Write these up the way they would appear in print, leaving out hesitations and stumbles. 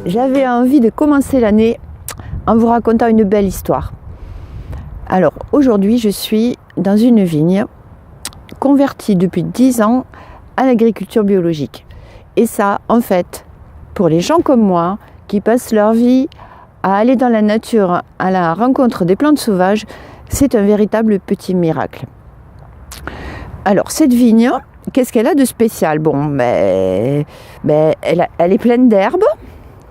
J'avais envie de commencer l'année en vous racontant une belle histoire. Alors aujourd'hui, je suis dans une vigne convertie depuis 10 ans à l'agriculture biologique. Et ça, en fait, pour les gens comme moi qui passent leur vie à aller dans la nature à la rencontre des plantes sauvages, c'est un véritable petit miracle. Alors cette vigne, qu'est-ce qu'elle a de spécial? Bon, elle est pleine d'herbes.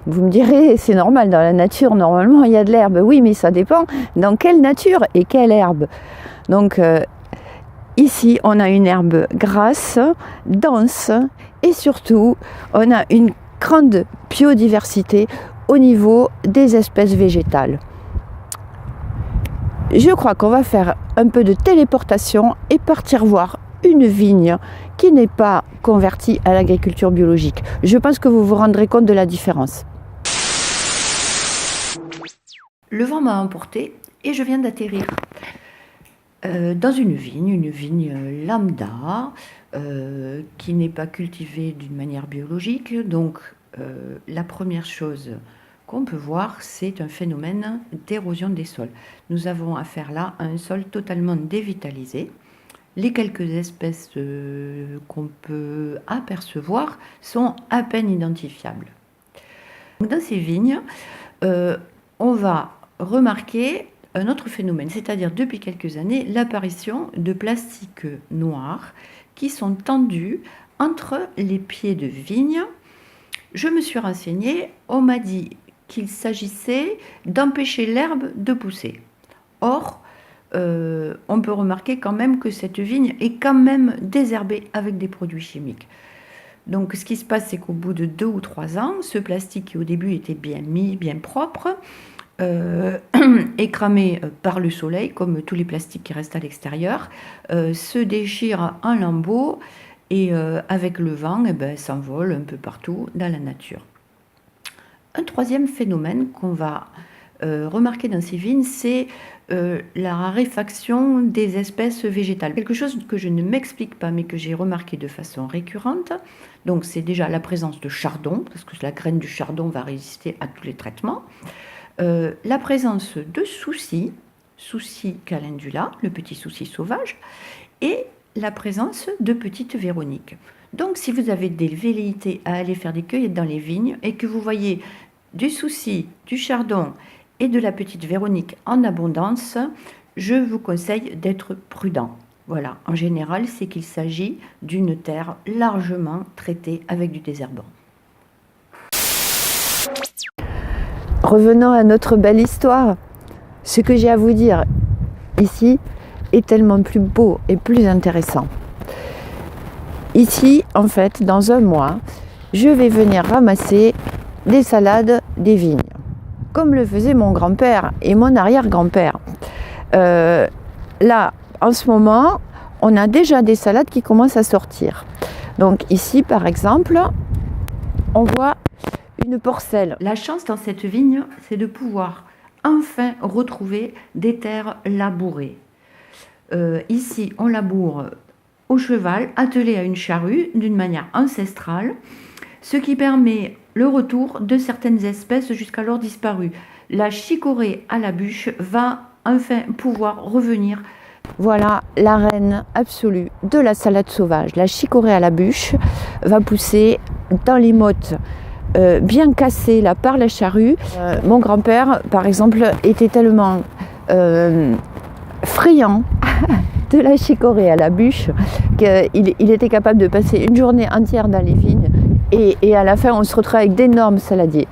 Vous me direz, c'est normal, dans la nature, normalement, il y a de l'herbe. Oui, mais ça dépend dans quelle nature et quelle herbe. Donc, ici, on a une herbe grasse, dense, et surtout, on a une grande biodiversité au niveau des espèces végétales. Je crois qu'on va faire un peu de téléportation et partir voir une vigne qui n'est pas convertie à l'agriculture biologique. Je pense que vous vous rendrez compte de la différence. Le vent m'a emporté et je viens d'atterrir dans une vigne lambda qui n'est pas cultivée d'une manière biologique. Donc la première chose qu'on peut voir, c'est un phénomène d'érosion des sols. Nous avons affaire là à un sol totalement dévitalisé. Les quelques espèces qu'on peut apercevoir sont à peine identifiables. Dans ces vignes, on va remarquer un autre phénomène, c'est-à-dire depuis quelques années, l'apparition de plastiques noirs qui sont tendus entre les pieds de vigne. Je me suis renseignée, on m'a dit qu'il s'agissait d'empêcher l'herbe de pousser. Or, on peut remarquer quand même que cette vigne est quand même désherbée avec des produits chimiques. Donc ce qui se passe, c'est qu'au bout de 2 ou 3 ans, ce plastique qui au début était bien mis, bien propre, est cramé par le soleil, comme tous les plastiques qui restent à l'extérieur, se déchire en lambeaux et avec le vent, s'envole un peu partout dans la nature. Un troisième phénomène qu'on va remarquer dans ces vignes, c'est la raréfaction des espèces végétales. Quelque chose que je ne m'explique pas, mais que j'ai remarqué de façon récurrente. Donc c'est déjà la présence de chardon, parce que la graine du chardon va résister à tous les traitements. La présence de soucis calendula, le petit souci sauvage, et la présence de petites véroniques. Donc si vous avez des velléités à aller faire des cueillettes dans les vignes et que vous voyez du souci, du chardon et de la petite véronique en abondance, je vous conseille d'être prudent. Voilà, en général, c'est qu'il s'agit d'une terre largement traitée avec du désherbant. Revenons à notre belle histoire. Ce que j'ai à vous dire ici est tellement plus beau et plus intéressant. Ici, en fait, dans un mois, je vais venir ramasser des salades des vignes, comme le faisait mon grand-père et mon arrière-grand-père. Là, en ce moment, on a déjà des salades qui commencent à sortir. Donc ici, par exemple, on voit une porcelle. La chance dans cette vigne, c'est de pouvoir enfin retrouver des terres labourées. Ici, on laboure au cheval, attelé à une charrue d'une manière ancestrale, ce qui permet le retour de certaines espèces jusqu'alors disparues. La chicorée à la bûche va enfin pouvoir revenir. Voilà la reine absolue de la salade sauvage. La chicorée à la bûche va pousser dans les mottes bien cassées là, par la charrue. Mon grand-père, par exemple, était tellement friand de la chicorée à la bûche qu'il était capable de passer une journée entière dans les vignes et à la fin on se retrouve avec d'énormes saladiers.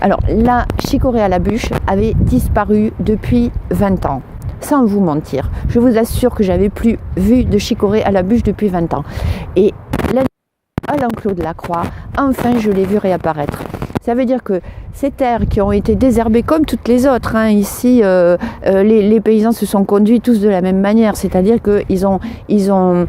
Alors la chicorée à la bûche avait disparu depuis 20 ans, sans vous mentir. Je vous assure que j'avais plus vu de chicorée à la bûche depuis 20 ans. Et à l'enclos de la Croix, enfin je l'ai vu réapparaître. Ça veut dire que ces terres qui ont été désherbées comme toutes les autres, ici les paysans se sont conduits tous de la même manière, c'est-à-dire qu'ils ont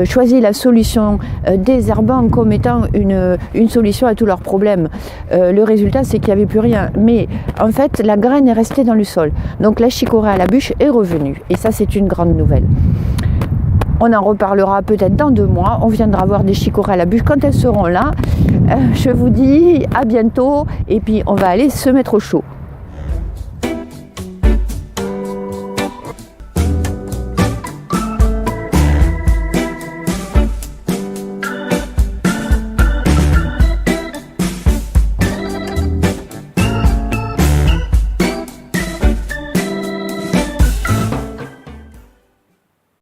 choisi la solution désherbant comme étant une solution à tous leurs problèmes. Le résultat, c'est qu'il n'y avait plus rien. Mais en fait, la graine est restée dans le sol. Donc la chicorée à la bûche est revenue. Et ça, c'est une grande nouvelle. On en reparlera peut-être dans 2 mois. On viendra voir des chicorées à la bûche quand elles seront là. Je vous dis à bientôt et puis on va aller se mettre au chaud.